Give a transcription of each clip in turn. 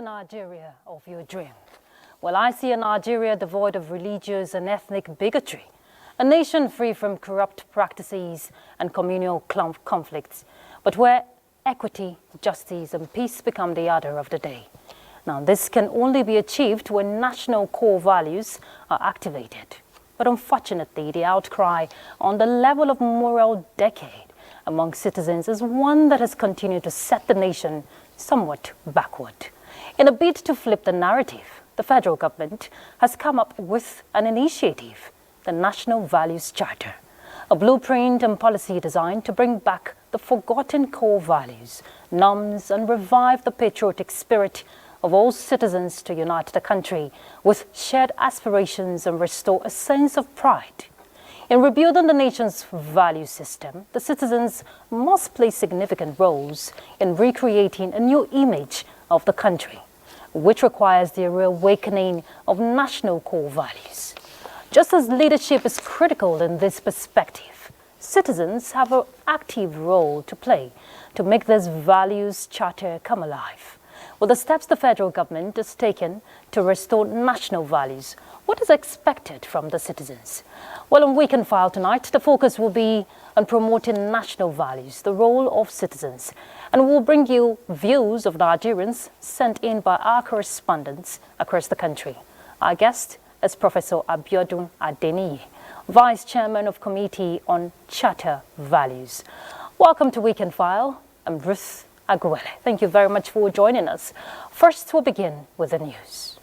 the Nigeria of your dream? Well, I see a Nigeria devoid of religious and ethnic bigotry, a nation free from corrupt practices and communal conflicts, but where equity, justice, and peace become the order of the day. Now, this can only be achieved when national core values are activated. But unfortunately, the outcry on the level of moral decade among citizens is one that has continued to set the nation somewhat backward. In a bid to flip the narrative, the federal government has come up with an initiative, the National Values Charter, a blueprint and policy designed to bring back the forgotten core values, norms, and revive the patriotic spirit of all citizens to unite the country with shared aspirations and restore a sense of pride. In rebuilding the nation's value system, the citizens must play significant roles in recreating a new image of the country, which requires the reawakening of national core values. Just as leadership is critical in this perspective, citizens have an active role to play to make this values charter come alive. With the steps the federal government has taken to restore national values, what is expected from the citizens? Well, on Weekend File tonight, the focus will be on promoting national values, the role of citizens, and we'll bring you views of Nigerians sent in by our correspondents across the country. Our guest is Professor Abiodun Adeniyi, Vice Chairman of Committee on Charter Values. Welcome to Weekend File. I'm Ruth Aguele. Thank you very much for joining us. First, we'll begin with the news.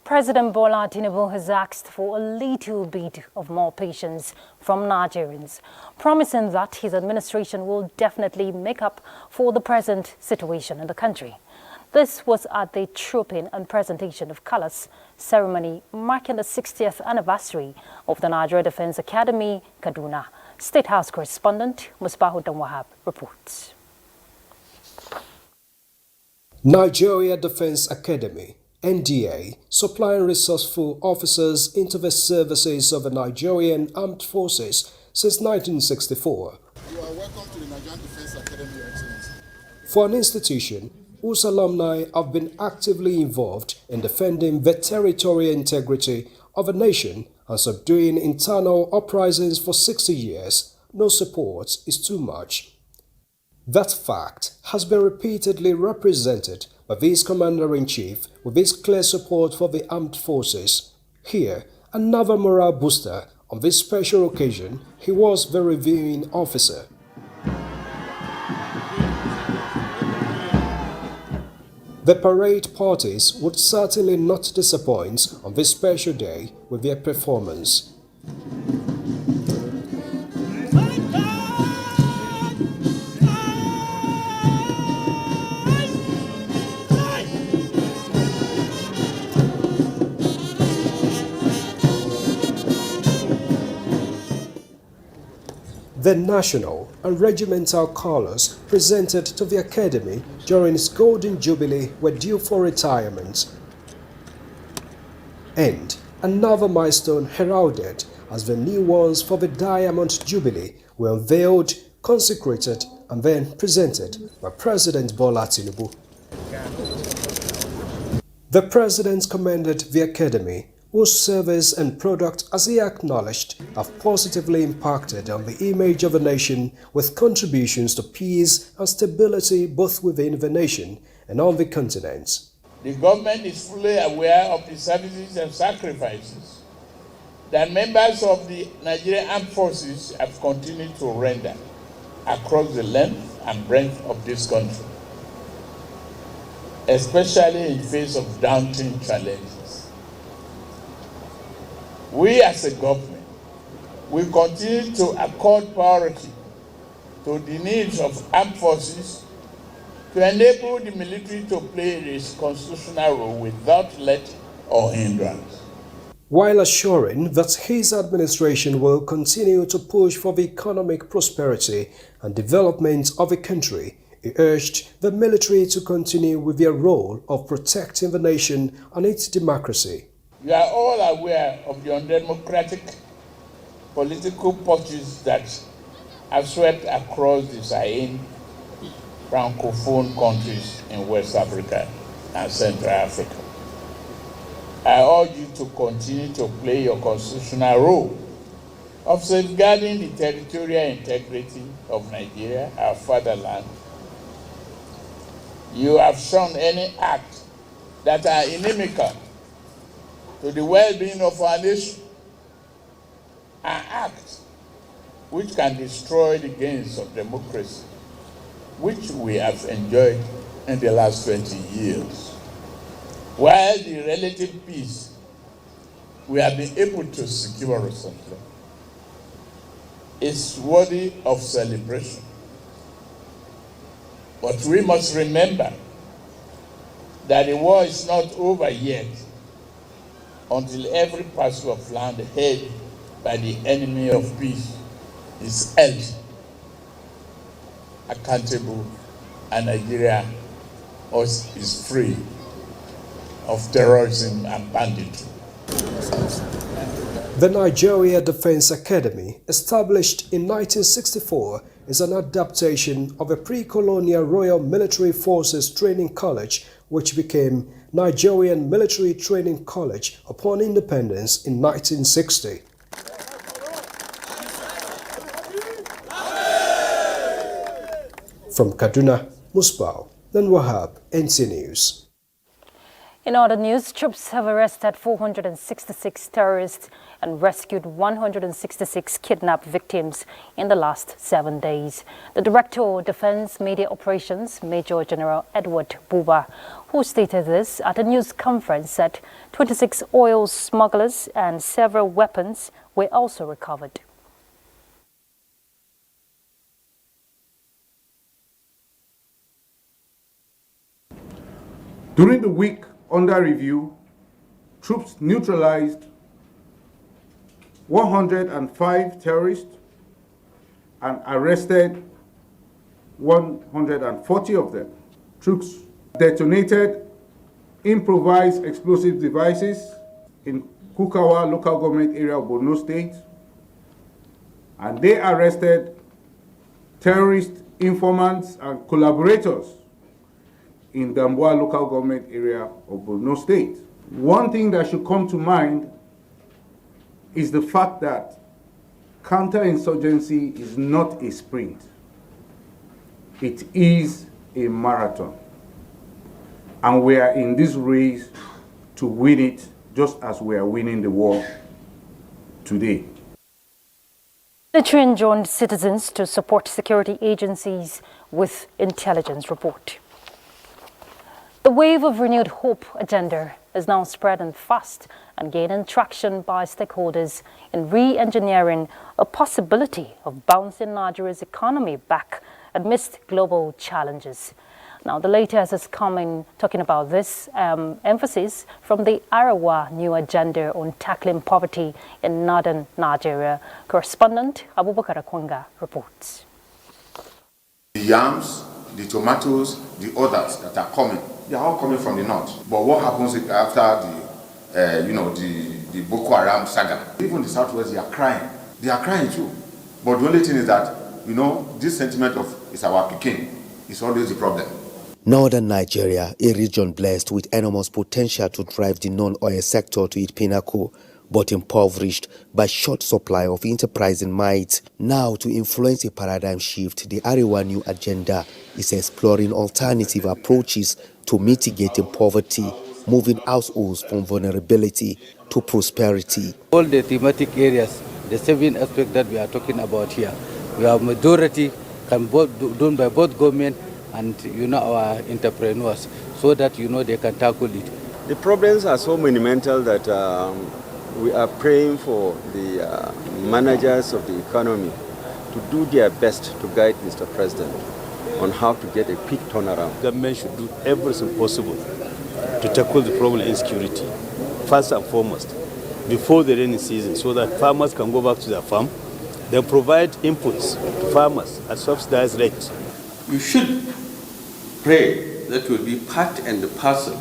President Bola Tinubu has asked for a little bit of more patience from Nigerians, promising that his administration will definitely make up for the present situation in the country. This was at the Trooping and Presentation of Colors ceremony marking the 60th anniversary of the Nigeria Defense Academy, Kaduna. State House correspondent Musbahuddin Wahab reports. Nigeria Defense Academy, NTA, supplying resourceful officers into the services of the Nigerian Armed Forces since 1964. You are welcome to the Nigerian Defense Academy, Your Excellency. For an institution whose alumni have been actively involved in defending the territorial integrity of a nation and subduing internal uprisings for 60 years, no support is too much. That fact has been repeatedly represented by this Commander-in-Chief with his clear support for the armed forces. Here, another morale booster. On this special occasion, he was the reviewing officer. The parade parties would certainly not disappoint on this special day with their performance. The national and regimental colours presented to the Academy during its Golden Jubilee were due for retirement. And another milestone heralded as the new ones for the Diamond Jubilee were unveiled, consecrated and then presented by President Bola Tinubu. The President commended the Academy, whose service and product, as he acknowledged, have positively impacted on the image of the nation with contributions to peace and stability both within the nation and on the continent. The government is fully aware of the services and sacrifices that members of the Nigerian Armed Forces have continued to render across the length and breadth of this country, especially in face of daunting challenges. We as a government will continue to accord priority to the needs of armed forces to enable the military to play its constitutional role without let or hindrance. While assuring that his administration will continue to push for the economic prosperity and development of the country, he urged the military to continue with their role of protecting the nation and its democracy. You are all aware of the undemocratic political pursuits that have swept across the Sahel Francophone countries in West Africa and Central Africa. I urge you to continue to play your constitutional role of safeguarding the territorial integrity of Nigeria, our fatherland. You have shown any acts that are inimical to the well-being of our nation, are acts which can destroy the gains of democracy, which we have enjoyed in the last 20 years. While the relative peace we have been able to secure recently is worthy of celebration. But we must remember that the war is not over yet until every parcel of land held by the enemy of peace is held accountable and Nigeria is free of terrorism and banditry. The Nigeria Defense Academy, established in 1964, is an adaptation of a pre-colonial Royal Military Forces Training College which became Nigerian Military Training College upon independence in 1960. From Kaduna, Musbao, then Wahab, NTA News. In other news, troops have arrested 466 terrorists and rescued 166 kidnapped victims in the last 7 days. The Director of Defense Media Operations, Major General Edward Buba, who stated this at a news conference, said 26 oil smugglers and several weapons were also recovered. During the week under review, troops neutralized 105 terrorists and arrested 140 of them. Troops detonated improvised explosive devices in Kukawa local government area of Borno State, and they arrested terrorist informants and collaborators in Damboa local government area of Borno State. One thing that should come to mind is the fact that counterinsurgency is not a sprint. It is a marathon. And we are in this race to win it just as we are winning the war today. Military enjoined citizens to support security agencies with intelligence report. The wave of renewed hope agenda is now spreading fast and gaining traction by stakeholders in re-engineering a possibility of bouncing Nigeria's economy back amidst global challenges. Now, the latest is coming talking about this emphasis from the Arawa New Agenda on Tackling Poverty in Northern Nigeria. Correspondent Abubakar Akwanga reports. The yams, the tomatoes, the others that are coming, they are all coming from the north. But what happens after the Boko Haram saga? Even the southwest, they are crying. They are crying too. But the only thing is that, this sentiment of it's our Peking is always the problem. Northern Nigeria, a region blessed with enormous potential to drive the non-oil sector to its pinnacle, but impoverished by short supply of enterprising might. Now, to influence a paradigm shift, the Arewa New Agenda is exploring alternative approaches to mitigating poverty, moving households from vulnerability to prosperity. All the thematic areas, the 7 aspects that we are talking about here, we have majority can done by both government and our entrepreneurs, so that they can tackle it. The problems are so monumental that we are praying for the managers of the economy to do their best to guide Mr. President on how to get a quick turnaround. Government should do everything possible to tackle the problem of insecurity, first and foremost, before the rainy season, so that farmers can go back to their farm. They provide inputs to farmers at subsidized rates. You should pray that will be part and parcel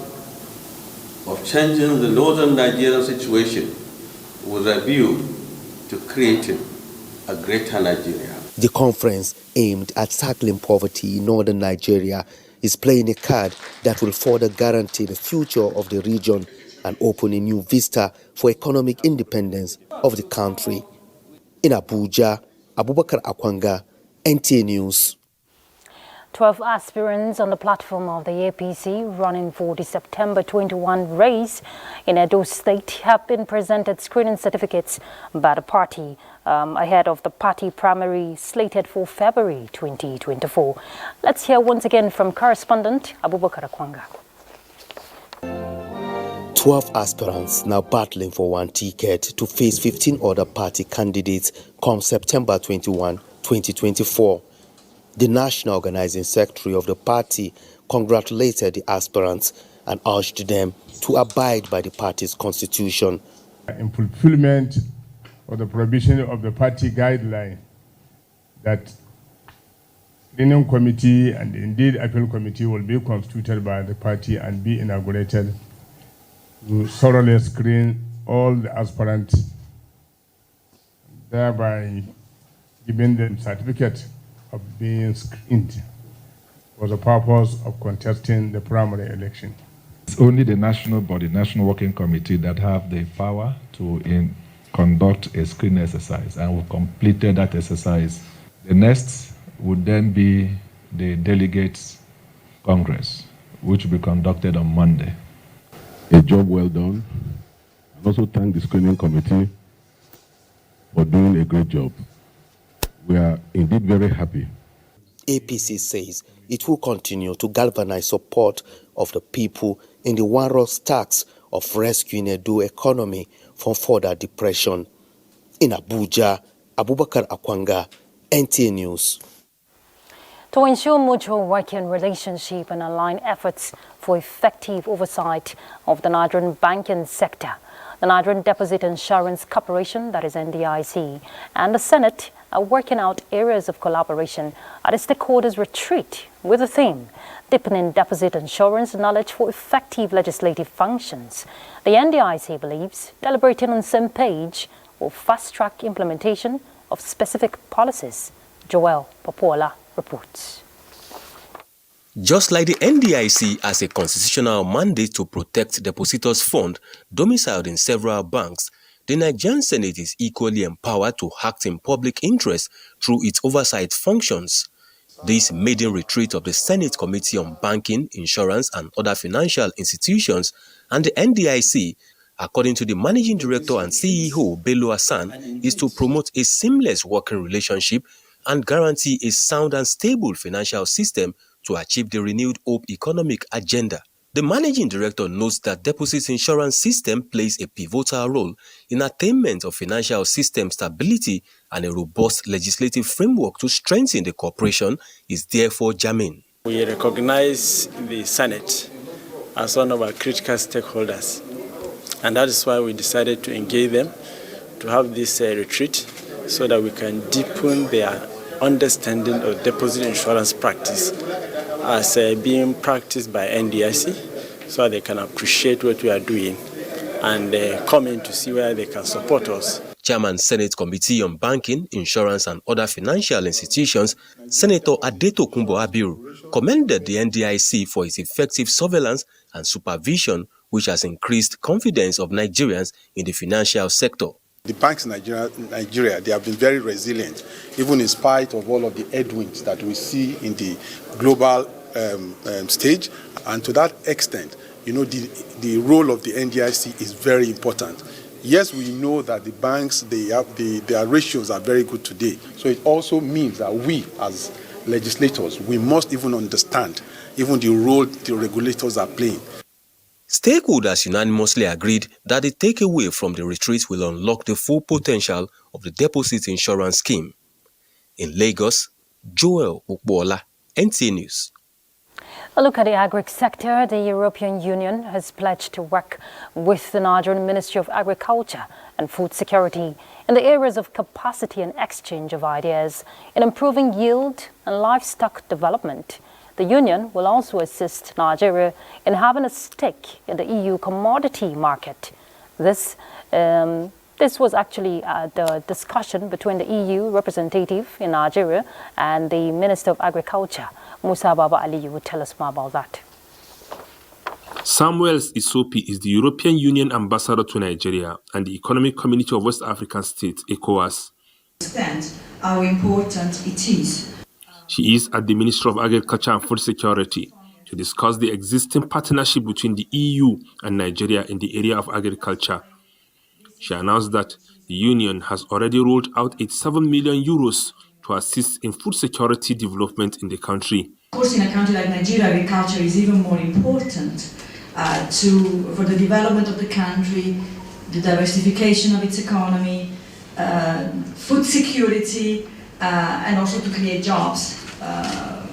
of changing the northern Nigerian situation with a view to creating a greater Nigeria. The conference, aimed at tackling poverty in northern Nigeria, is playing a card that will further guarantee the future of the region and open a new vista for economic independence of the country. In Abuja, Abubakar Akwanga, NTA News. 12 aspirants on the platform of the APC running for the September 21 race in Edo State have been presented screening certificates by the party ahead of the party primary slated for February 2024. Let's hear once again from correspondent Abubakar Akwanga. 12 aspirants now battling for one ticket to face 15 other party candidates come September 21, 2024. The National Organizing Secretary of the party congratulated the aspirants and urged them to abide by the party's constitution. In fulfillment of the provision of the party guideline that screening committee and indeed appeal committee will be constituted by the party and be inaugurated to thoroughly screen all the aspirants, thereby giving them certificate of being screened for the purpose of contesting the primary election. It's only the national body, National Working Committee, that have the power to conduct a screening exercise, and we've completed that exercise. The next would then be the Delegates Congress, which will be conducted on Monday. A job well done. And also thank the screening committee for doing a great job. We are indeed very happy. APC says it will continue to galvanize support of the people in the one-rock task of rescuing Edo economy from further depression. In Abuja, Abubakar Akwanga, NTA News. To ensure mutual working relationship and align efforts for effective oversight of the Nigerian banking sector, the Nigerian Deposit Insurance Corporation, that is NDIC, and the Senate are working out areas of collaboration at a stakeholders' retreat with the theme, Deepening Deposit Insurance Knowledge for Effective Legislative Functions. The NDIC believes deliberating on the same page will fast-track implementation of specific policies. Joel Popola reports. Just like the NDIC has a constitutional mandate to protect depositors' funds domiciled in several banks, the Nigerian Senate is equally empowered to act in public interest through its oversight functions. This maiden retreat of the Senate Committee on Banking, Insurance and Other Financial Institutions and the NDIC, according to the Managing Director and CEO Bello Hassan, is to promote a seamless working relationship and guarantee a sound and stable financial system to achieve the renewed hope economic agenda. The Managing Director notes that deposit insurance system plays a pivotal role in attainment of financial system stability, and a robust legislative framework to strengthen the corporation is therefore germane. We recognize the Senate as one of our critical stakeholders, and that is why we decided to engage them to have this retreat so that we can deepen their understanding of deposit insurance practice as being practiced by NDIC, so they can appreciate what we are doing and come in to see where they can support us. Chairman Senate Committee on Banking, Insurance and Other Financial Institutions, Senator Adetokunbo Abiru, commended the NDIC for its effective surveillance and supervision, which has increased confidence of Nigerians in the financial sector. The banks in Nigeria, they have been very resilient, even in spite of all of the headwinds that we see in the global stage. And to that extent, you know, the role of the NDIC is very important. Yes, we know that the banks, their ratios are very good today. So it also means that we, as legislators, we must even understand even the role the regulators are playing. Stakeholders unanimously agreed that the takeaway from the retreat will unlock the full potential of the deposit insurance scheme. In Lagos, Joel Popola, NTA News. A look at the agri sector. The European Union has pledged to work with the Nigerian Ministry of Agriculture and Food Security in the areas of capacity and exchange of ideas in improving yield and livestock development. The Union will also assist Nigeria in having a stake in the EU commodity market. This This was actually the discussion between the EU representative in Nigeria and the Minister of Agriculture. Musa Baba Aliyu will tell us more about that. Samuel Isopi is the European Union ambassador to Nigeria and the Economic Community of West African States, ECOWAS. Understand how important it is. She is at the Ministry of Agriculture and Food Security to discuss the existing partnership between the EU and Nigeria in the area of agriculture. She announced that the Union has already rolled out 87 million euros to assist in food security development in the country. Of course, in a country like Nigeria, agriculture is even more important for the development of the country, the diversification of its economy, food security, and also to create jobs,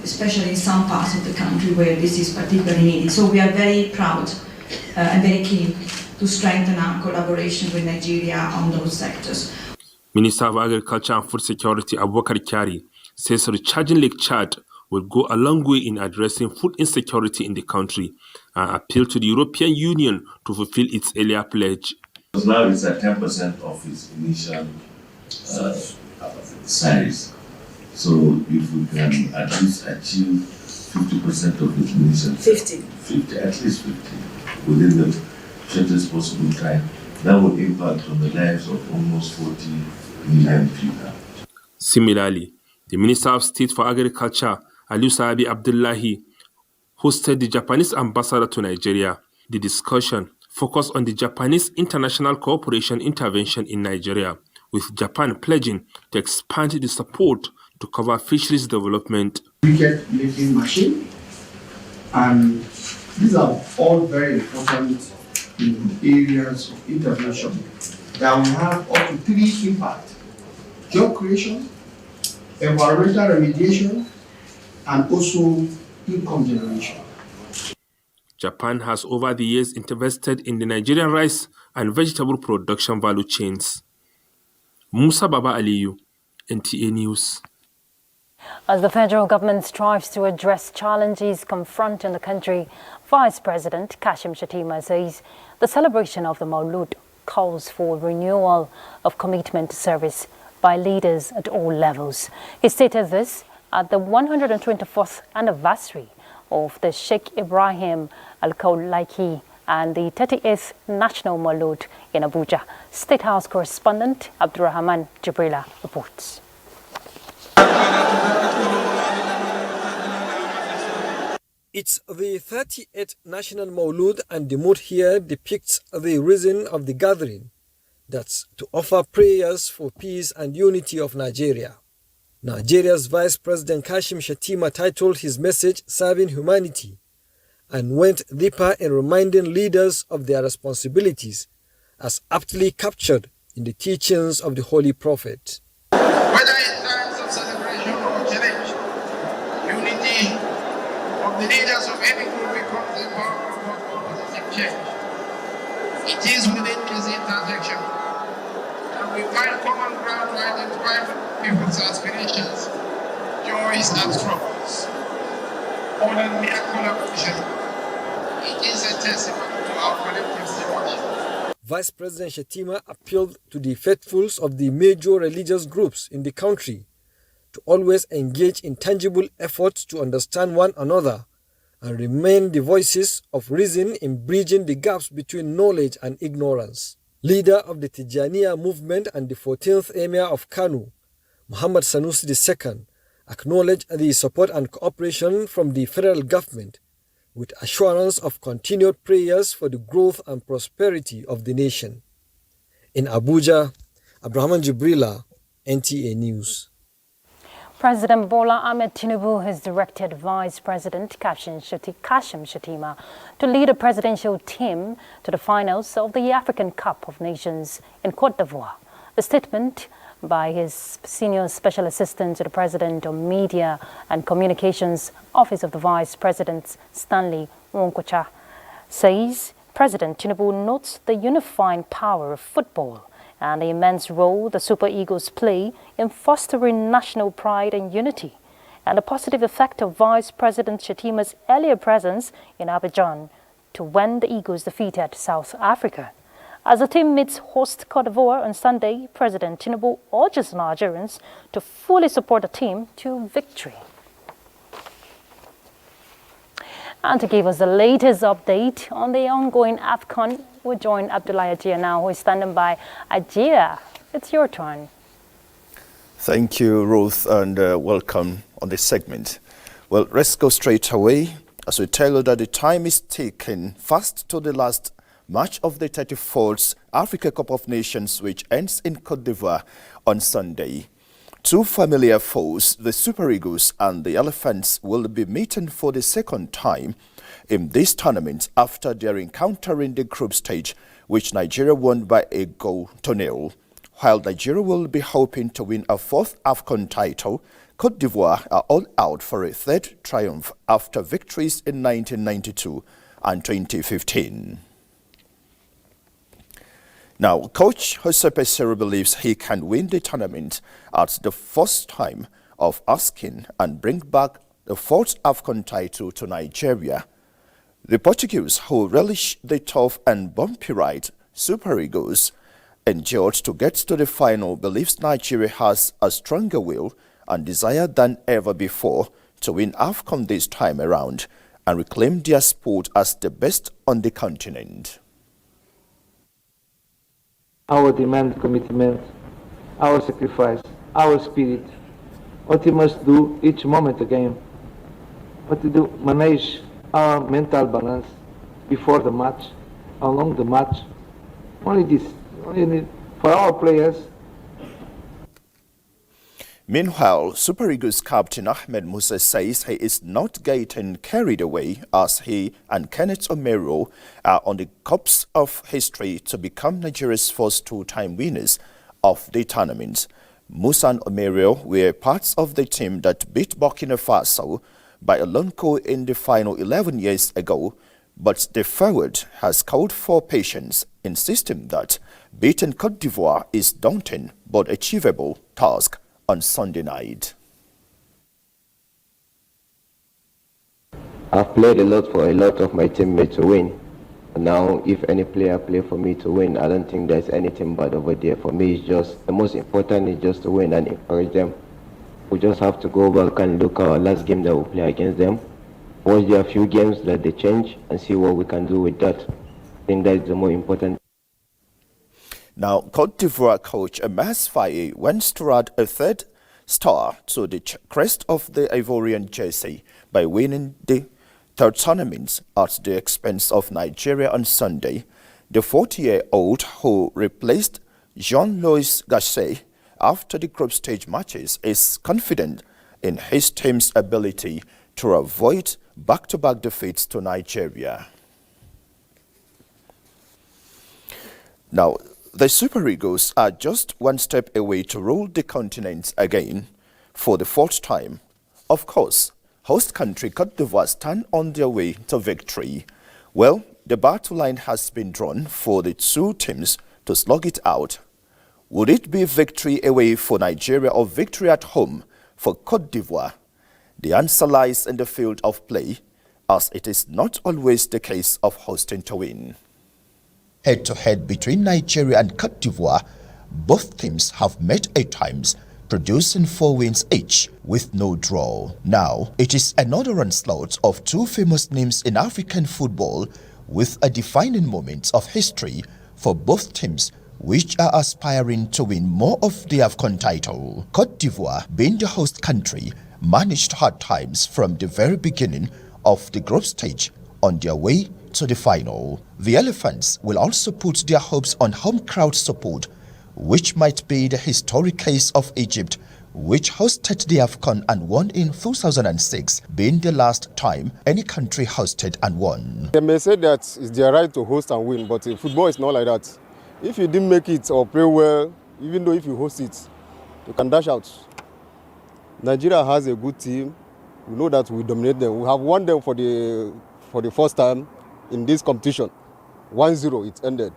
especially in some parts of the country where this is particularly needed. So we are very proud and very keen to strengthen our collaboration with Nigeria on those sectors. Minister of Agriculture and Food Security Abubakar Kyari says recharging Lake Chad will go a long way in addressing food insecurity in the country and appeal to the European Union to fulfill its earlier pledge. Now it's at 10% of its initial size. So if we can at least achieve 50% of its initial 50, at least 50, within the shortest possible time, that will impact on the lives of almost 40 million people. Similarly, the Minister of State for Agriculture, Aliyu Sabi Abdullahi, hosted the Japanese ambassador to Nigeria. The discussion focused on the Japanese international cooperation intervention in Nigeria, with Japan pledging to expand the support to cover fisheries development. Wicket making machine, and these are all very important in areas of intervention that will have up to 3 impacts: job creation, environmental remediation, and also income generation. Japan has over the years invested in the Nigerian rice and vegetable production value chains. Musa Baba Aliyu, NTA News. As the federal government strives to address challenges confronting the country, Vice President Kashim Shettima says the celebration of the Maulud calls for renewal of commitment to service by leaders at all levels. He stated this at the 124th anniversary of the Sheikh Ibrahim Al-Kaulaiki and the 38th National Maulud in Abuja. State House correspondent Abdurrahman Jibrila reports. It's the 38th National Maulud, and the mood here depicts the reason of the gathering. That's to offer prayers for peace and unity of Nigeria. Nigeria's Vice President Kashim Shettima titled his message Serving Humanity and went deeper in reminding leaders of their responsibilities as aptly captured in the teachings of the Holy Prophet. Whether in times of celebration or challenge, unity of the leaders of any group becomes the power of positive change. It is within this intersection that we find common ground to identify people's aspirations, joys and struggles. More than mere collaboration, it is a testament to our collective stewardship. Vice President Shettima appealed to the faithfuls of the major religious groups in the country to always engage in tangible efforts to understand one another and remain the voices of reason in bridging the gaps between knowledge and ignorance. Leader of the Tijaniya movement and the 14th Emir of Kano, Muhammad Sanusi II, acknowledged the support and cooperation from the federal government with assurance of continued prayers for the growth and prosperity of the nation. In Abuja, Abdurrahman Jibrila, NTA News. President Bola Ahmed Tinubu has directed Vice President Kashim Shettima to lead a presidential team to the finals of the African Cup of Nations in Côte d'Ivoire. A statement by his senior special assistant to the President on Media and Communications, Office of the Vice President Stanley Nwokocha, says President Tinubu notes the unifying power of football and the immense role the Super Eagles play in fostering national pride and unity, and the positive effect of Vice President Shettima's earlier presence in Abidjan to when the Eagles defeated South Africa. As the team meets host Cote d'Ivoire on Sunday, President Tinubu urges Nigerians to fully support the team to victory. And to give us the latest update on the ongoing AFCON, we join Abdullahi Ajia now, who is standing by. Ajia, it's your turn. Thank you, Ruth, and welcome on this segment. Well, let's go straight away as we tell you that the time is ticking fast to the last match of the 34th Africa Cup of Nations, which ends in Cote d'Ivoire on Sunday. Two familiar foes, the Super Eagles and the Elephants, will be meeting for the second time in this tournament after their encounter in the group stage, which Nigeria won by a goal to nil. While Nigeria will be hoping to win a fourth AFCON title, Cote d'Ivoire are all out for a third triumph after victories in 1992 and 2015. Now, coach Jose Peseiro believes he can win the tournament at the first time of asking and bring back the fourth AFCON title to Nigeria. The Portuguese, who relish the tough and bumpy ride Super Eagles endured to get to the final, believes Nigeria has a stronger will and desire than ever before to win AFCON this time around and reclaim their sport as the best on the continent. Our demand, commitment, our sacrifice, our spirit, what we must do each moment again, what to do, manage our mental balance before the match, along the match, only for our players. Meanwhile, Super Eagles captain Ahmed Musa says he is not getting carried away as he and Kenneth Omeruo are on the cups of history to become Nigeria's first two-time winners of the tournament. Musa and Omeruo were parts of the team that beat Burkina Faso by a lone goal in the final 11 years ago, but the forward has called for patience, insisting that beating Cote d'Ivoire is daunting but achievable task on Sunday night. I've played a lot for a lot of my teammates to win. Now, if any player play for me to win, I don't think there's anything bad over there. For me, it's just the most important is just to win and encourage them. We just have to go back and look at our last game that we play against them. Watch their few games that they change and see what we can do with that. I think that is the more important. Now, Cote d'Ivoire coach Amas Faye wants to add a third star to the crest of the Ivorian jersey by winning the third tournament at the expense of Nigeria on Sunday. The 40-year-old, who replaced Jean-Louis Gasset after the group stage matches, is confident in his team's ability to avoid back-to-back defeats to Nigeria. Now, the Super Eagles are just one step away to rule the continent again for the fourth time. Of course, host country Cote d'Ivoire stand on their way to victory. Well, the battle line has been drawn for the two teams to slug it out. Would it be victory away for Nigeria or victory at home for Cote d'Ivoire? The answer lies in the field of play, as it is not always the case of hosting to win. Head-to-head between Nigeria and Cote d'Ivoire, both teams have met at times, producing 4 wins each with no draw. Now, it is another onslaught of two famous names in African football with a defining moment of history for both teams, which are aspiring to win more of the AFCON title. Cote d'Ivoire, being the host country, managed hard times from the very beginning of the group stage on their way to the final. The Elephants will also put their hopes on home crowd support, which might be the historic case of Egypt, which hosted the AFCON and won in 2006, being the last time any country hosted and won. They may say that it's their right to host and win, but in football it's not like that. If you didn't make it or play well, even though if you host it, you can dash out. Nigeria has a good team. We know that we dominate them. We have won them for the first time in this competition. 1-0, it ended.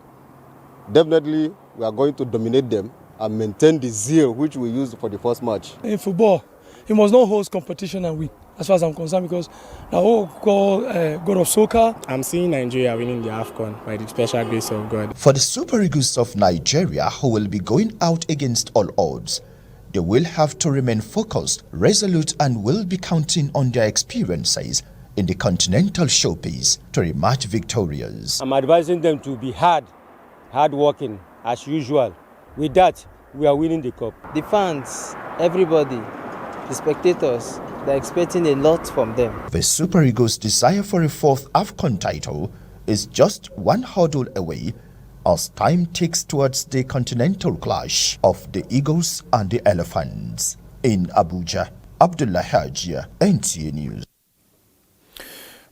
Definitely, we are going to dominate them and maintain the zeal which we used for the first match. In football, he must not host competition and win, as far as I'm concerned, because the whole God of soccer. I'm seeing Nigeria winning the AFCON by the special grace of God. For the Super Eagles of Nigeria, who will be going out against all odds, they will have to remain focused, resolute, and will be counting on their experiences in the continental showpiece to emerge victorious. I'm advising them to be hard-working as usual. With that, we are winning the cup. The fans, everybody, the spectators, they're expecting a lot from them. The Super Eagles' desire for a fourth AFCON title is just one hurdle away as time ticks towards the continental clash of the Eagles and the Elephants. In Abuja, Abdullah Hajia, NTA News.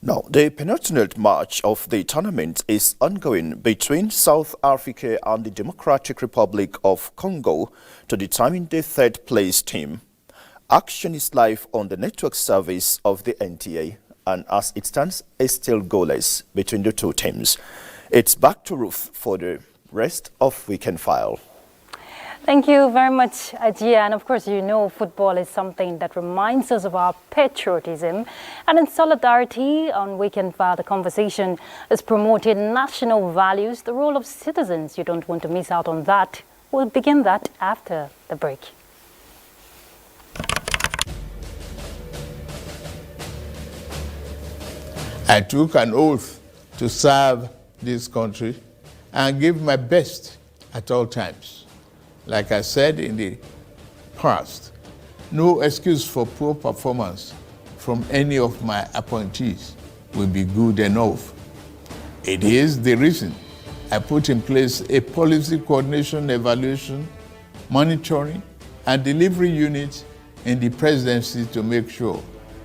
Now, the penultimate match of the tournament is ongoing between South Africa and the Democratic Republic of Congo to determine the third-place team. Action is live on the network service of the NTA, and as it stands, it's still goalless between the two teams. It's back to Ruth for the rest of Weekend File. Thank you very much, Ajia. And of course, you know, football is something that reminds us of our patriotism. And in solidarity, on Weekend File, the conversation is promoting national values, the role of citizens. You don't want to miss out on that. We'll begin that after the break. I took an oath to serve this country and give my best at all times. Like I said in the past, no excuse for poor performance from any of my appointees will be good enough. It is the reason I put in place a policy coordination, evaluation, monitoring, and delivery unit in the presidency to make sure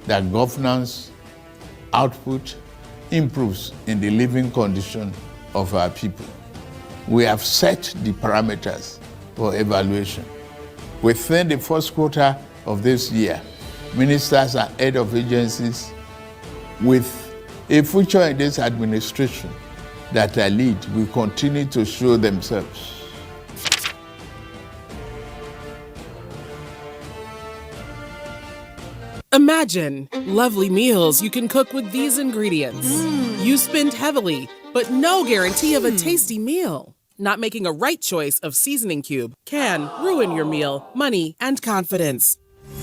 that governance output improves in the living condition of our people. We have set the parameters for evaluation. Within the first quarter of this year, ministers and head of agencies with a future in this administration that I lead will continue to show themselves. Imagine lovely meals you can cook with these ingredients. You spend heavily, but no guarantee of a tasty meal. Not making a right choice of seasoning cube can ruin your meal, money, and confidence.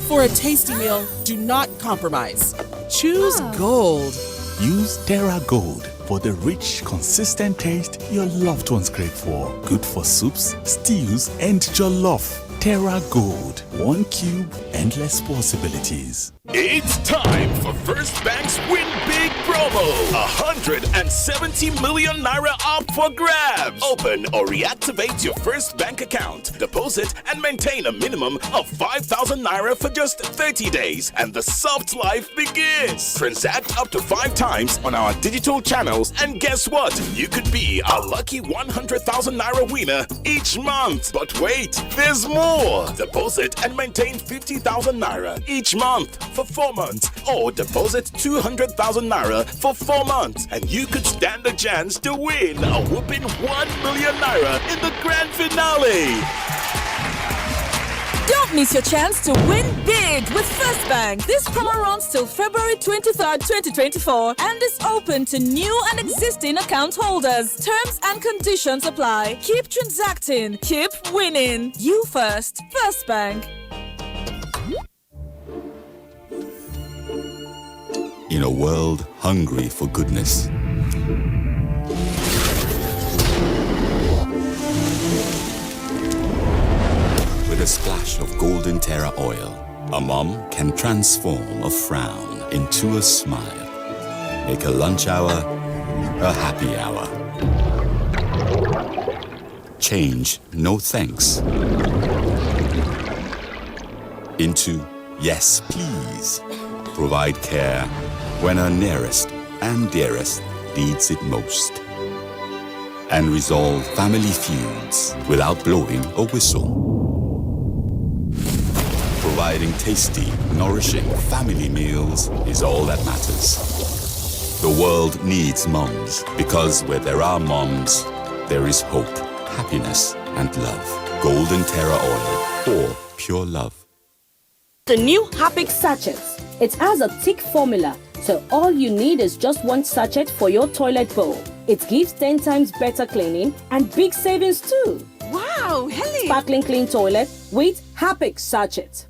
For a tasty meal, do not compromise. Choose Gold. Use Terra Gold for the rich, consistent taste your loved ones crave for. Good for soups, stews, and jollof. Terra Gold. 1 cube, endless possibilities. It's time for First Bank's Win Big promo. 170 million naira up for grabs. Open or reactivate your First Bank account. Deposit and maintain a minimum of 5,000 naira for just 30 days. And the soft life begins. Transact up to 5 times on our digital channels. And guess what? You could be a lucky 100,000 naira winner each month. But wait, there's more. Deposit and maintain 50,000 naira each month for 4 months, or deposit 200,000 naira for 4 months, and you could stand a chance to win a whopping 1 million naira in the grand finale. Don't miss your chance to win big with First Bank. This promo runs till February 23rd, 2024 and is open to new and existing account holders. Terms and conditions apply. Keep transacting. Keep winning. You first. First Bank. In a world hungry for goodness, with a splash of golden Terra oil, a mom can transform a frown into a smile. Make a lunch hour a happy hour. Change no thanks into yes please. Provide care when our nearest and dearest needs it most. And resolve family feuds without blowing a whistle. Providing tasty, nourishing family meals is all that matters. The world needs moms, because where there are moms, there is hope, happiness, and love. Golden Terra Oil, or pure love. The new Happic sachets. It has a thick formula, so all you need is just one sachet for your toilet bowl. It gives 10 times better cleaning and big savings too. Wow, Helen! Sparkling clean toilet with Happic sachet.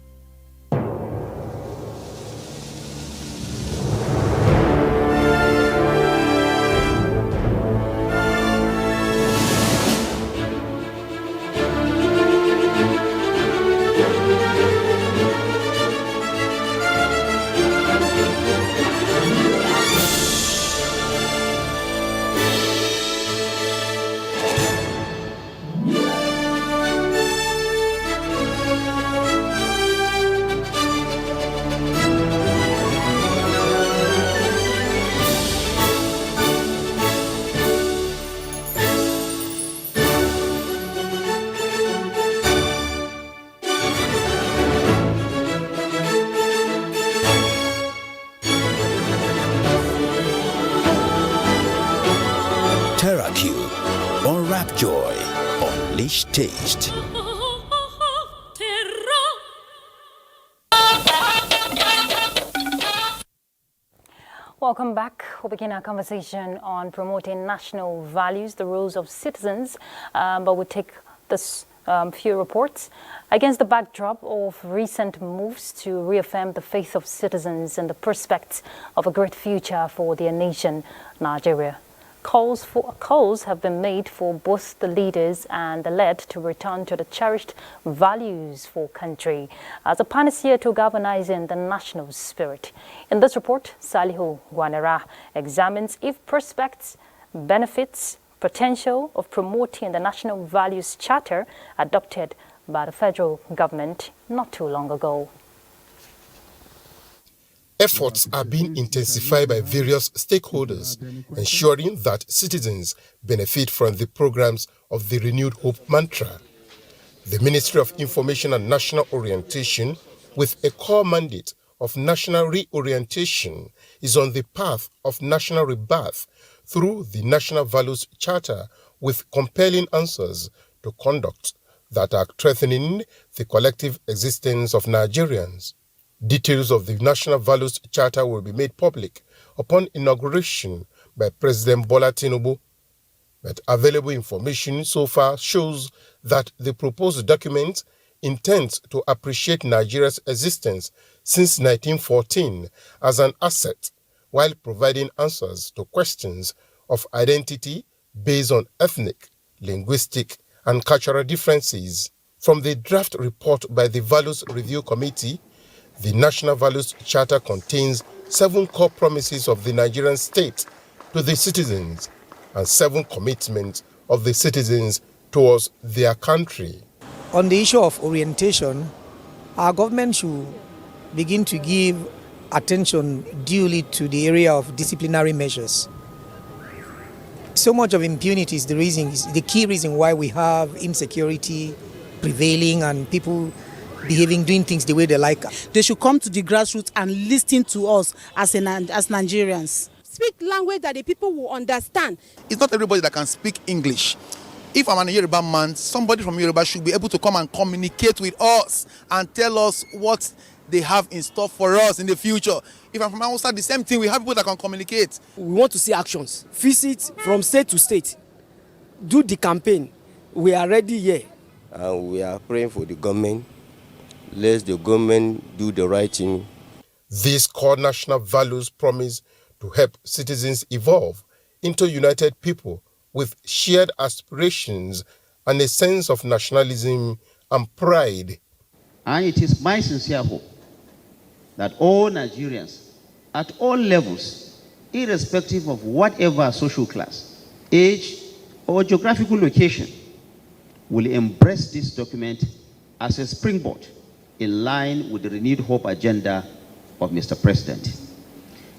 Unwrap joy, unleash taste. Welcome back. We'll begin our conversation on promoting national values, the roles of citizens, but we'll take this few reports. Against the backdrop of recent moves to reaffirm the faith of citizens and the prospects of a great future for their nation, Nigeria. Calls have been made for both the leaders and the led to return to the cherished values for country as a panacea to galvanizing the national spirit. In this report, Salihu Gwanera examines if prospects, benefits, potential of promoting the National Values Charter adopted by the federal government not too long ago. Efforts are being intensified by various stakeholders, ensuring that citizens benefit from the programs of the Renewed Hope mantra. The Ministry of Information and National Orientation, with a core mandate of national reorientation, is on the path of national rebirth through the National Values Charter with compelling answers to conduct that are threatening the collective existence of Nigerians. Details of the National Values Charter will be made public upon inauguration by President Bola Tinubu, but available information so far shows that the proposed document intends to appreciate Nigeria's existence since 1914 as an asset while providing answers to questions of identity based on ethnic, linguistic, and cultural differences. From the draft report by the Values Review Committee, the National Values Charter contains 7 core promises of the Nigerian state to the citizens and 7 commitments of the citizens towards their country. On the issue of orientation, our government should begin to give attention duly to the area of disciplinary measures. So much of impunity is the key reason why we have insecurity prevailing and people doing things the way they like. They should come to the grassroots and listen to us as Nigerians. Speak language that the people will understand. It's not everybody that can speak English. If I'm a Yoruba man, somebody from Yoruba should be able to come and communicate with us and tell us what they have in store for us in the future. If I'm from outside, the same thing, we have people that can communicate. We want to see actions. Visit from state to state. Do the campaign. We are ready here. And we are praying for the government. Let the government do the right thing. These core national values promise to help citizens evolve into united people with shared aspirations and a sense of nationalism and pride. And it is my sincere hope that all Nigerians at all levels, irrespective of whatever social class, age, or geographical location, will embrace this document as a springboard in line with the renewed hope agenda of Mr. President.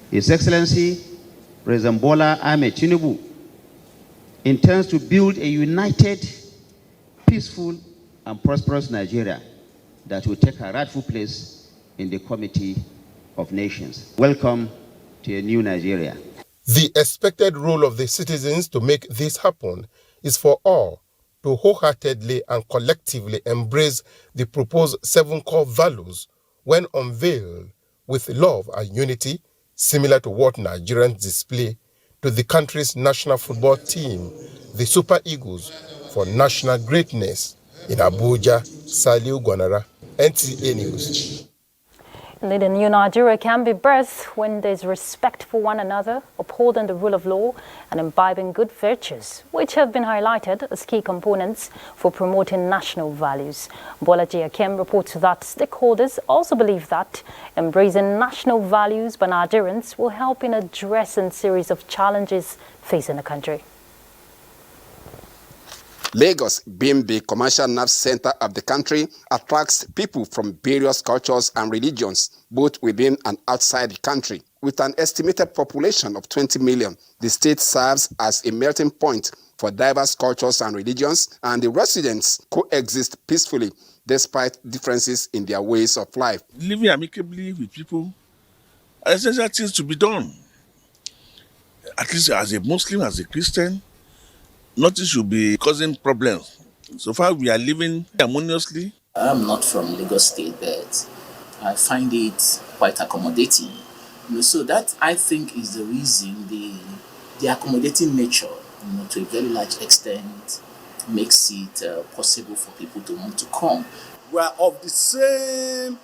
His Excellency, President Bola Ahmed Tinubu, intends to build a united, peaceful, and prosperous Nigeria that will take her rightful place in the Committee of Nations. Welcome to a new Nigeria. The expected role of the citizens to make this happen is for all to wholeheartedly and collectively embrace the proposed 7 core values when unveiled with love and unity, similar to what Nigerians display to the country's national football team, the Super Eagles, for national greatness in Abuja. Saliu Gwanara, NTA News. Indeed, a new Nigeria can be birthed when there's respect for one another, upholding the rule of law, and imbibing good virtues, which have been highlighted as key components for promoting national values. Bolaji Akem reports that stakeholders also believe that embracing national values by Nigerians will help in addressing a series of challenges facing the country. Lagos, being the commercial nerve center of the country, attracts people from various cultures and religions, both within and outside the country. With an estimated population of 20 million, the state serves as a melting point for diverse cultures and religions, and the residents coexist peacefully despite differences in their ways of life. Living amicably with people are essential things to be done. At least as a Muslim, as a Christian, nothing should be causing problems. So far, we are living harmoniously. I'm not from Lagos State, but I find it quite accommodating. So that, I think, is the reason the accommodating nature, to a very large extent, makes it possible for people to want to come. We are of the same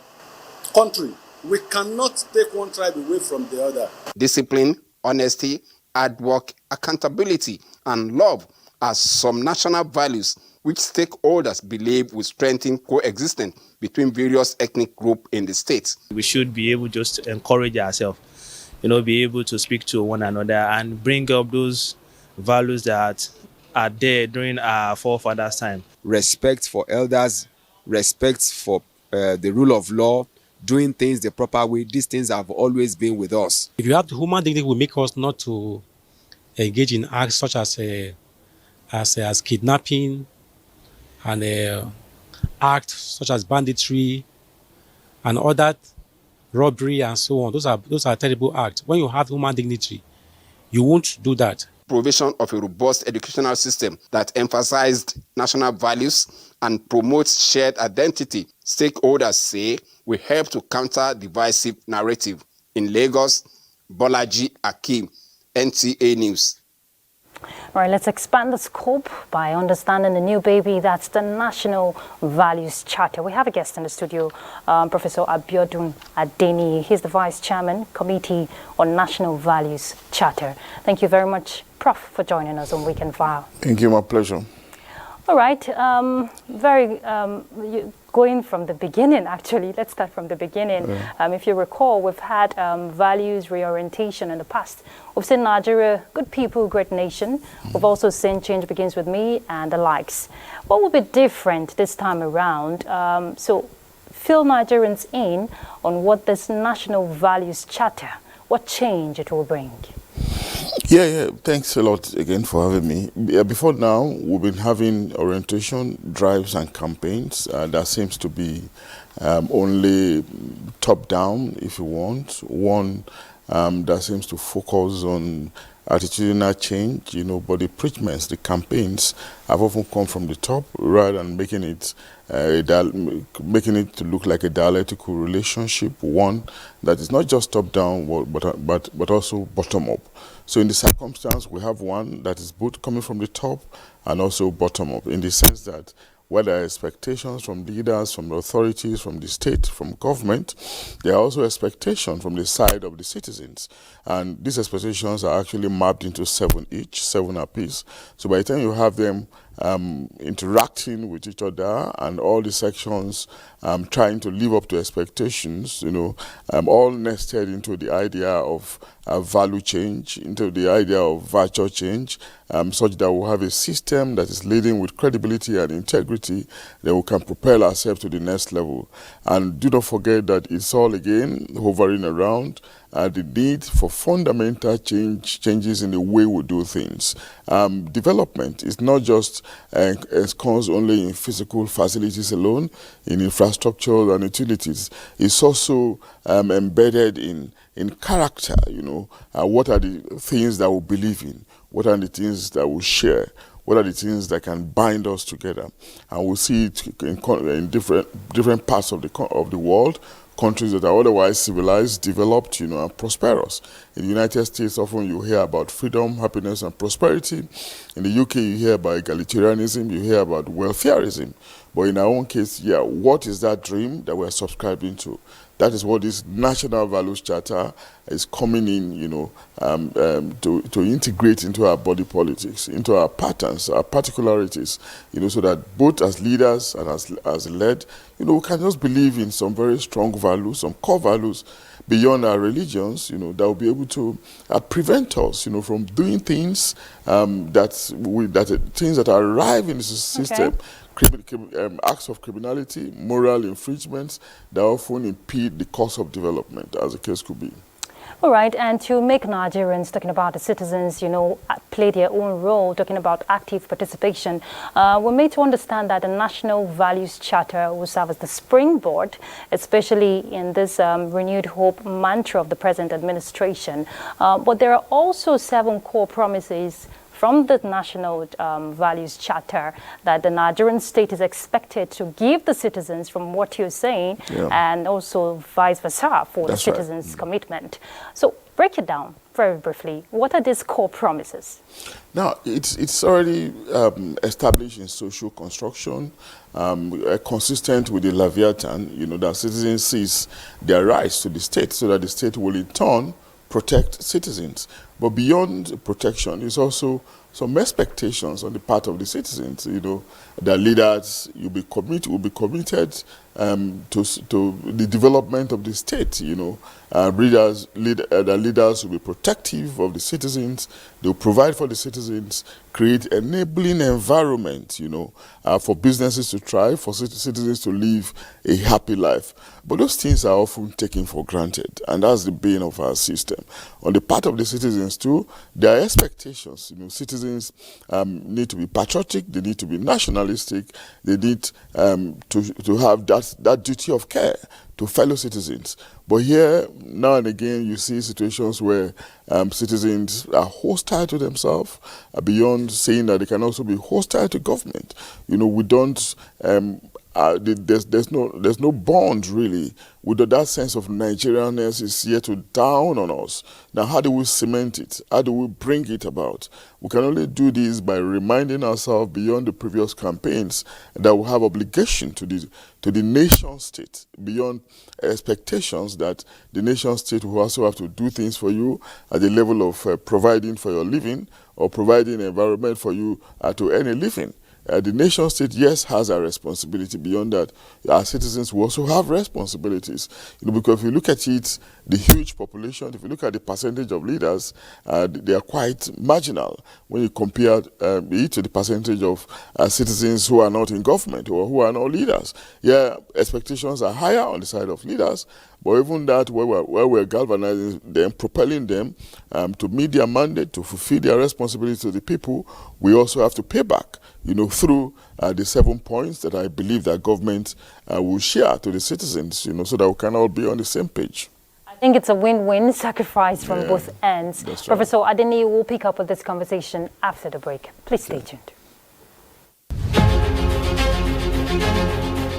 country. We cannot take one tribe away from the other. Discipline, honesty, hard work, accountability, and love are some national values which stakeholders believe will strengthen coexistence between various ethnic groups in the state. We should be able just to encourage ourselves, be able to speak to one another and bring up those values that are there during our forefathers' time. Respect for elders, respect for the rule of law, doing things the proper way. These things have always been with us. If you have the human dignity, will make us not to engage in acts such as kidnapping and acts such as banditry and other robbery and so on. Those are terrible acts. When you have human dignity, you won't do that. Provision of a robust educational system that emphasized national values and promotes shared identity, stakeholders say, will help to counter divisive narrative. In Lagos, Bolaji Akim, NTA News. All right, let's expand the scope by understanding the new baby. That's the National Values Charter. We have a guest in the studio, Professor Abiodun Adeni. He's the Vice Chairman, Committee on National Values Charter. Thank you very much, Prof, for joining us on Weekend File. Thank you, my pleasure. All right, going from the beginning, actually. Let's start from the beginning. If you recall, we've had values reorientation in the past. We've seen Nigeria, good people, great nation. We've also seen change begins with me and the likes. What will be different this time around? So fill Nigerians in on what this National Values Charter, what change it will bring. Yeah. Thanks a lot again for having me. Before now, we've been having orientation drives and campaigns. That seems to be only top-down, if you want. One that seems to focus on attitudinal change, but the preachments, the campaigns have often come from the top rather than making it to look like a dialectical relationship, one that is not just top-down but also bottom-up. So in the circumstance, we have one that is both coming from the top and also bottom-up, in the sense that where there are expectations from leaders, from the authorities, from the state, from government, there are also expectations from the side of the citizens. And these expectations are actually mapped into 7 each, 7 apiece. So by the time you have them interacting with each other and all the sections trying to live up to expectations, all nested into the idea of value change, into the idea of virtue change, such that we'll have a system that is leading with credibility and integrity, that we can propel ourselves to the next level. And do not forget that it's all again hovering around the need for fundamental changes in the way we do things. Development is not just ensconced only in physical facilities alone, in infrastructure and utilities. It's also embedded in character. What are the things that we believe in? What are the things that we share? What are the things that can bind us together? And we'll see it in different parts of the world, countries that are otherwise civilized, developed, and prosperous. In the United States, often you hear about freedom, happiness, and prosperity. In the UK, you hear about egalitarianism, you hear about welfareism. But in our own case, what is that dream that we're subscribing to? That is what this National Values Charter is coming in, to integrate into our body politics, into our patterns, our particularities, so that both as leaders and as led, we can just believe in some very strong values, some core values beyond our religions, that will be able to prevent us, from doing things things that arrive in the system. Okay. Acts of criminality, moral infringements that often impede the course of development, as the case could be. All right, and to make Nigerians, talking about the citizens, play their own role, talking about active participation, we're made to understand that the National Values Charter will serve as the springboard, especially in this renewed hope mantra of the present administration. But there are also 7 core promises from the National Values Charter that the Nigerian state is expected to give the citizens, from what you're saying, and also vice versa for the citizens' commitment. So break it down very briefly. What are these core promises? Now, it's already established in social construction, consistent with the Leviathan, that citizens seize their rights to the state so that the state will in turn protect citizens. But beyond protection, there's also some expectations on the part of the citizens, that leaders will be committed to the development of the state, the leaders will be protective of the citizens, they'll provide for the citizens, create enabling environment, for businesses to thrive, for citizens to live a happy life. But those things are often taken for granted, and that's the bane of our system. On the part of the citizens too, there are expectations. Citizens need to be patriotic, they need to be nationalistic, they need to have that duty of care to fellow citizens. But here, now and again, you see situations where citizens are hostile to themselves, beyond saying that they can also be hostile to government. We don't, there's no bond really. That sense of Nigerianness is here to down on us. Now, how do we cement it? How do we bring it about? We can only do this by reminding ourselves beyond the previous campaigns that we have obligation to the nation state, beyond expectations that the nation state will also have to do things for you at the level of providing for your living or providing an environment for you to earn a living. The nation state, yes, has a responsibility. Beyond that, our citizens will also have responsibilities. Because if you look at it, the huge population, if you look at the percentage of leaders, they are quite marginal when you compare it to the percentage of citizens who are not in government or who are not leaders. Yeah, expectations are higher on the side of leaders, but even that, where we're galvanizing them, propelling them to meet their mandate, to fulfill their responsibility to the people, we also have to pay back, through the 7 points that I believe that government will share to the citizens, so that we can all be on the same page. I think it's a win-win sacrifice from both ends. Professor Adeni will pick up with this conversation after the break. Please stay tuned.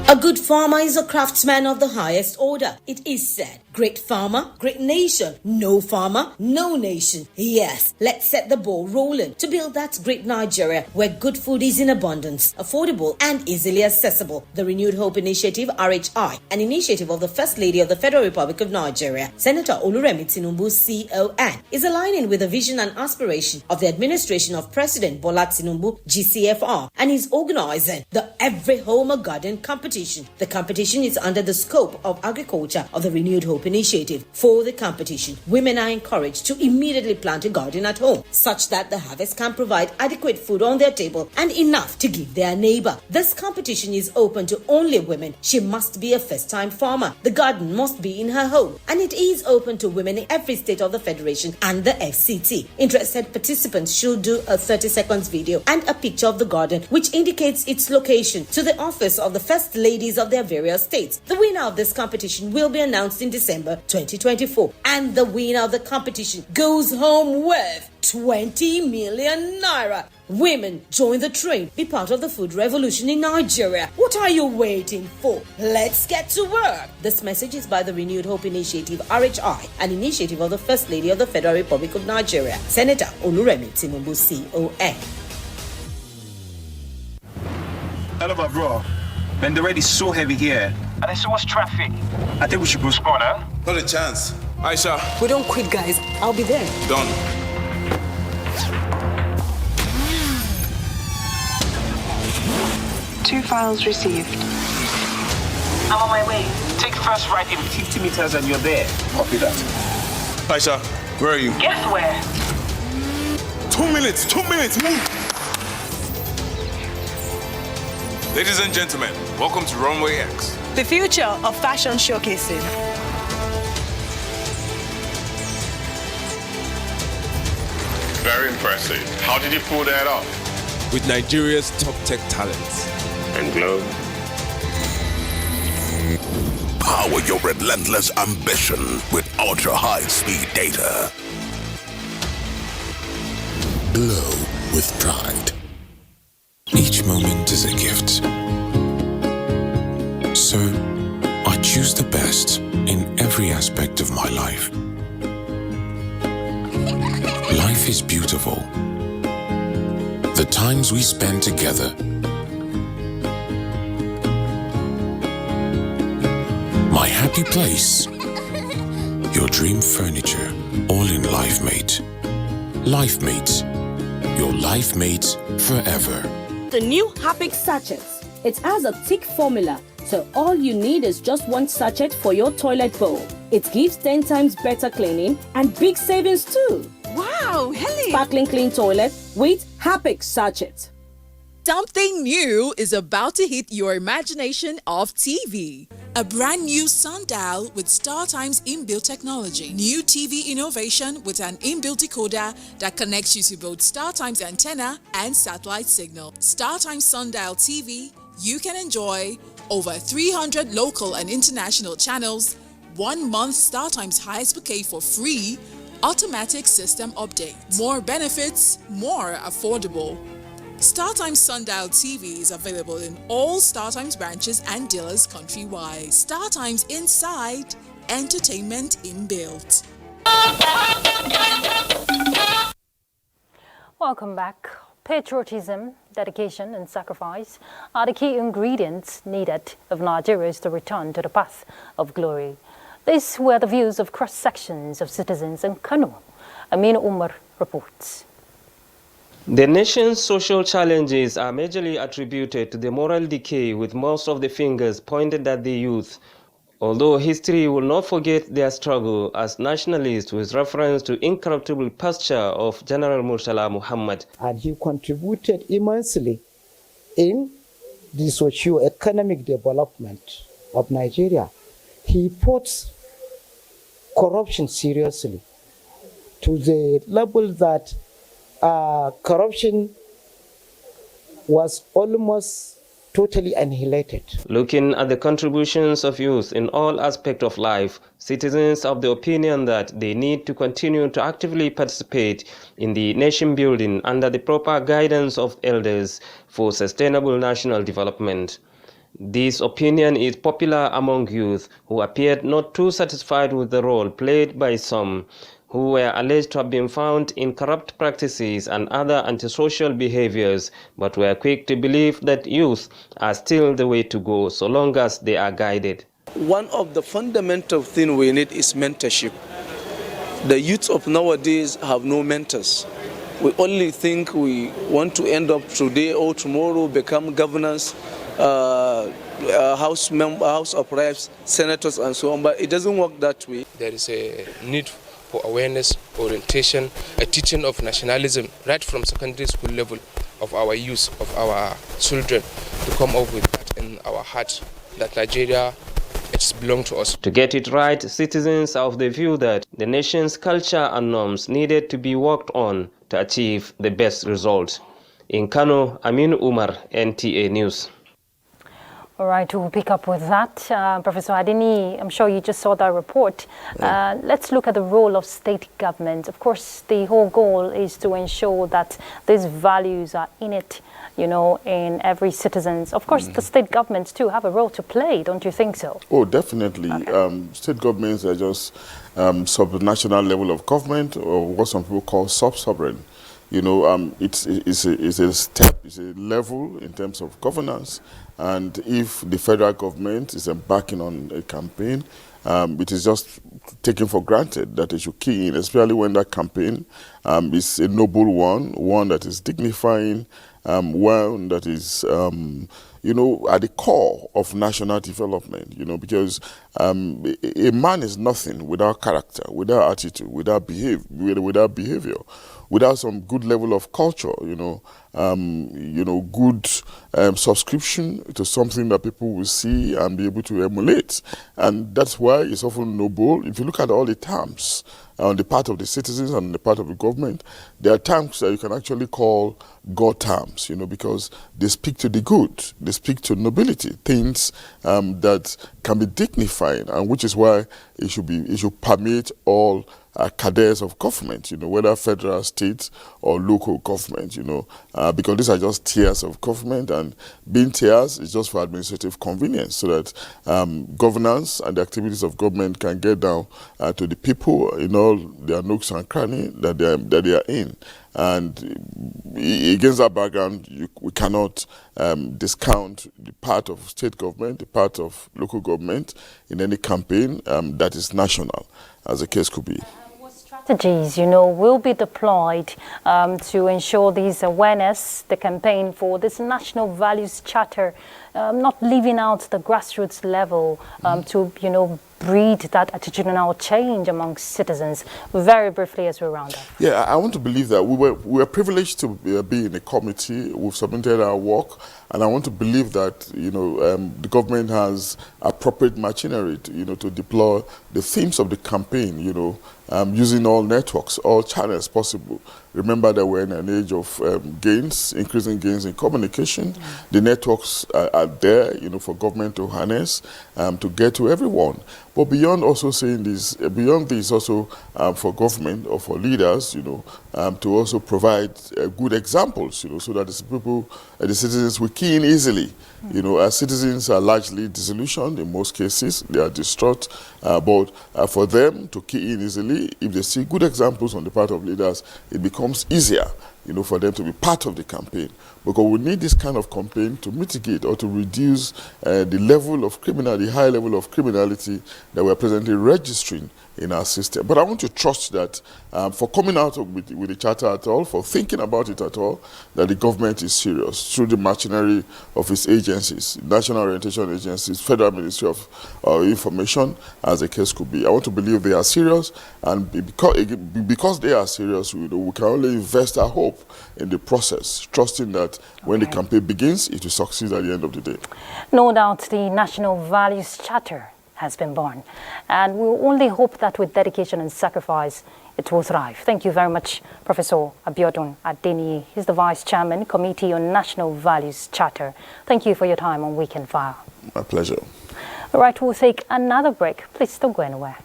A good farmer is a craftsman of the highest order. It is said, great farmer, great nation. No farmer, no nation. Yes, let's set the ball rolling to build that great Nigeria where good food is in abundance, affordable and easily accessible. The Renewed Hope Initiative, RHI, an initiative of the First Lady of the Federal Republic of Nigeria, Senator Oluremi Tinubu, CON, is aligning with the vision and aspiration of the administration of President Bola Tinubu, GCFR, and is organizing the Every Home a Garden competition. The competition is under the scope of agriculture of the Renewed Hope Initiative. For the competition, women are encouraged to immediately plant a garden at home, such that the harvest can provide adequate food on their table and enough to give their neighbor. This competition is open to only women. She must be a first-time farmer. The garden must be in her home, and it is open to women in every state of the Federation and the FCT. Interested participants should do a 30-second video and a picture of the garden, which indicates its location, to the office of the First Ladies of their various states. The winner of this competition will be announced in December December 2024. And the winner of the competition goes home with 20 million naira. Women, join the train. Be part of the food revolution in Nigeria. What are you waiting for? Let's get to work. This message is by the Renewed Hope Initiative, RHI, an initiative of the First Lady of the Federal Republic of Nigeria, Senator Oluremi Tinubu, CON. Hello, my bro. Man, the ride is so heavy here. And there's so much traffic. I think we should postpone, huh? Not a chance. Aisha. We don't quit, guys. I'll be there. Done. 2 files received. I'm on my way. Take first right in 50 meters and you're there. Copy that. Aisha, where are you? Guess where? 2 minutes. 2 minutes. Move. Ladies and gentlemen, welcome to Runway X. The future of fashion showcasing. Very impressive. How did you pull that off? With Nigeria's top tech talents. And Glow. Power your relentless ambition with ultra-high-speed data. Glow with pride. Each moment is a gift. So, I choose the best in every aspect of my life. Life is beautiful. The times we spend together. My happy place. Your dream furniture, all in LifeMate. LifeMate, your LifeMate forever. The new Happic sachet. It has a thick formula, so all you need is just 1 sachet for your toilet bowl. It gives 10 times better cleaning and big savings too. Wow, Helen! Sparkling clean toilet with Happic sachet. Something new is about to hit your imagination of TV. A brand new sundial with StarTime's inbuilt technology. New TV innovation with an inbuilt decoder that connects you to both StarTime's antenna and satellite signal. StarTime Sundial TV, you can enjoy over 300 local and international channels, 1 month StarTime's highest bouquet for free, automatic system updates. More benefits, more affordable. StarTimes Sundial TV is available in all StarTimes branches and dealers countrywide. StarTimes Inside, entertainment inbuilt. Welcome back. Patriotism, dedication and sacrifice are the key ingredients needed if Nigeria is to return to the path of glory. These were the views of cross-sections of citizens in Kano. Amin Umar reports. The nation's social challenges are majorly attributed to the moral decay, with most of the fingers pointed at the youth. Although history will not forget their struggle as nationalists, with reference to incorruptible posture of General Murtala Muhammad. And he contributed immensely in the socio-economic development of Nigeria. He puts corruption seriously to the level that corruption was almost totally annihilated. Looking at the contributions of youth in all aspects of life, citizens are of the opinion that they need to continue to actively participate in the nation building under the proper guidance of elders for sustainable national development. This opinion is popular among youth who appeared not too satisfied with the role played by some who were alleged to have been found in corrupt practices and other antisocial behaviors, but were quick to believe that youth are still the way to go so long as they are guided. One of the fundamental things we need is mentorship. The youth of nowadays have no mentors. We only think we want to end up today or tomorrow, become governors, house of reps, senators, and so on, but it doesn't work that way. There is a need for awareness, orientation, a teaching of nationalism right from secondary school level of our youth, of our children, to come up with that in our heart, that Nigeria, it belongs to us. To get it right, citizens are of the view that the nation's culture and norms needed to be worked on to achieve the best result. In Kano, Amin Umar, NTA News. All right, we'll pick up with that. Professor Adini, I'm sure you just saw that report. Let's look at the role of state government. Of course, the whole goal is to ensure that these values are in it, you know, in every citizen's. Of course, the state governments too have a role to play, don't you think so? Oh, definitely. Okay. State governments are just sub-national level of government, or what some people call sub-sovereign. You know, it's a step, it's a level in terms of governance. And if the federal government is embarking on a campaign, it is just taken for granted that they should key in, especially when that campaign is a noble one that is dignifying, one that is, you know, at the core of national development, you know, because a man is nothing without character, without attitude, without behavior, without some good level of culture, you know, good subscription to something that people will see and be able to emulate. And that's why it's often noble. If you look at all the terms on the part of the citizens and on the part of the government, there are terms that you can actually call God terms, you know, because they speak to the good, they speak to nobility, things that can be dignified, and which is why it should permeate all cadres of government, you know, whether federal, state, or local government, you know, because these are just tiers of government, and being tiers is just for administrative convenience, so that governance and the activities of government can get down to the people in all their nooks and crannies that they are in. And against that background, we cannot discount the part of state government, the part of local government in any campaign that is national, as the case could be. Strategies, you know, will be deployed to ensure this awareness, the campaign for this national values charter, not leaving out the grassroots level to, you know, breed that attitudinal change among citizens. Very briefly as we round up. Yeah, I want to believe that we were privileged to be in a committee. We've submitted our work, and I want to believe that, you know, the government has appropriate machinery to, you know, to deploy the themes of the campaign, you know, using all networks, all channels possible. Remember that we're in an age of increasing gains in communication. The networks are there, you know, for government to harness, to get to everyone. But beyond also saying this, beyond this also for government or for leaders, you know, to also provide good examples, you know, so that the citizens will key in easily. You know, our citizens are largely disillusioned in most cases. They are distraught. But for them to key in easily, if they see good examples on the part of leaders, it becomes easier, you know, for them to be part of the campaign. Because we need this kind of campaign to mitigate or to reduce the level of the high level of criminality that we're presently registering in our system. But I want to trust that for coming out with the charter at all, for thinking about it at all, that the government is serious through the machinery of its agencies, national orientation agencies, Federal Ministry of Information, as the case could be. I want to believe they are serious, and because they are serious, we can only invest our hope in the process, trusting that when the campaign begins, it will succeed at the end of the day. No doubt the National Values Charter has been born, and we only hope that with dedication and sacrifice, it will thrive. Thank you very much, Professor Abiodun Adeniyi. He's the Vice Chairman, Committee on National Values Charter. Thank you for your time on Weekend File. My pleasure. All right, we'll take another break. Please don't go anywhere.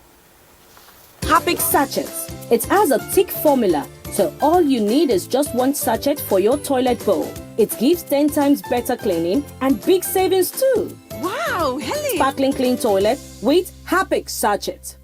Happy sachets. It has a thick formula, so all you need is just one sachet for your toilet bowl. It gives 10 times better cleaning and big savings too. Wow, Helen! Sparkling clean toilet with Happy sachet.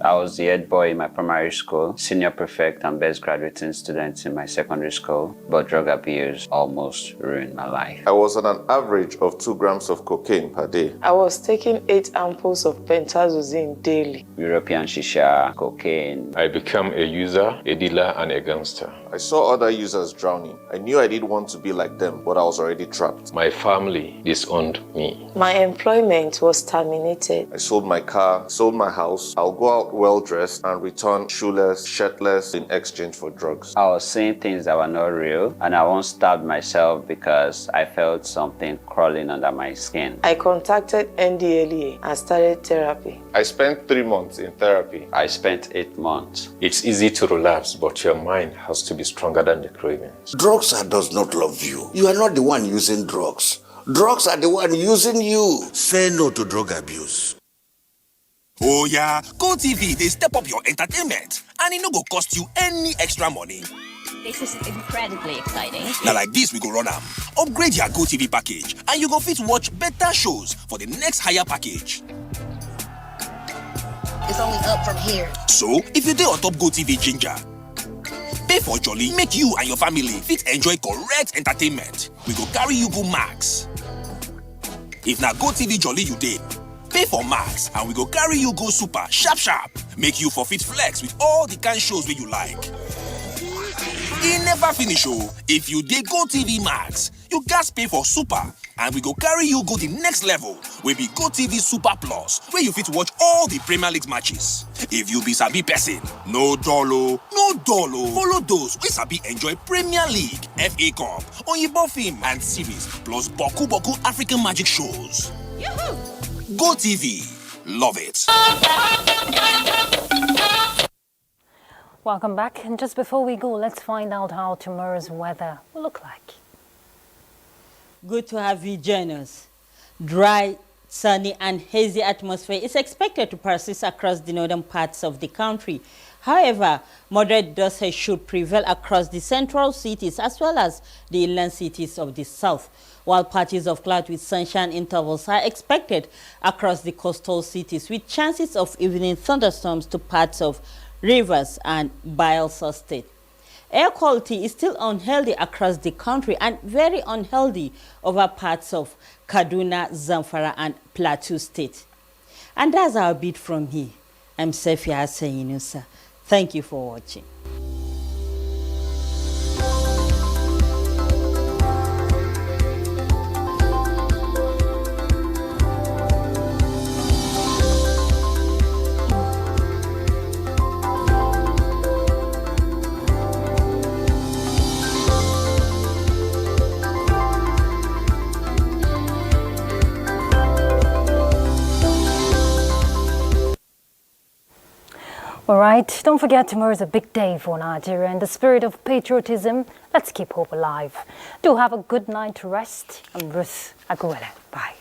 I was the head boy in my primary school, senior prefect and best graduating student in my secondary school, but drug abuse almost ruined my life. I was on an average of 2 grams of cocaine per day. I was taking 8 ampoules of pentazosine daily. European shisha, cocaine. I became a user, a dealer, and a gangster. I saw other users drowning. I knew I didn't want to be like them, but I was already trapped. My family disowned me. My employment was terminated. I sold my car, sold my house. I'll go out well-dressed and return shoeless, shirtless in exchange for drugs. I was seeing things that were not real, and I once stabbed myself because I felt something crawling under my skin. I contacted NDLEA and started therapy. I spent 3 months in therapy. I spent 8 months. It's easy to relapse, but your mind has to be stronger than the cravings. Drugs does not love you. You are not the one using drugs. Drugs are the one using you. Say no to drug abuse. Oh yeah, GoTV, they step up your entertainment and it no go cost you any extra money. This is incredibly exciting. Now like this, we go run am. Upgrade your GoTV package and you go fit watch better shows for the next higher package. It's only up from here. So, if you dey on top GoTV Ginger, pay for Jolly, make you and your family fit enjoy correct entertainment. We go carry you go Max. If na GoTV Jolly you dey, pay for Max and we go carry you go Super sharp. Make you for fit flex with all the kind shows wey you like. E never finish oh. If you dey GoTV Max, you gats pay for Super and we go carry you go the next level wey be GoTV Super Plus, where you fit watch all the Premier League matches. If you be sabi person, no dull oh. Follow those wey sabi enjoy Premier League, FA Cup, Oyibo film and series, plus boku African magic shows. GoTV, love it. Welcome back. And just before we go, let's find out how tomorrow's weather will look like. Good to have you join us. Dry, sunny and hazy atmosphere is expected to persist across the northern parts of the country. However, moderate dust should prevail across the central cities as well as the inland cities of the south, while patches of cloud with sunshine intervals are expected across the coastal cities, with chances of evening thunderstorms to parts of Rivers and Bayelsa State. Air quality is still unhealthy across the country and very unhealthy over parts of Kaduna, Zamfara and Plateau State. And that's our bit from here. I'm Sefia Aseyinusa. Thank you for watching. All right, don't forget tomorrow is a big day for Nigeria. In the spirit of patriotism, let's keep hope alive. Do have a good night rest. I'm Ruth Aguele. Bye.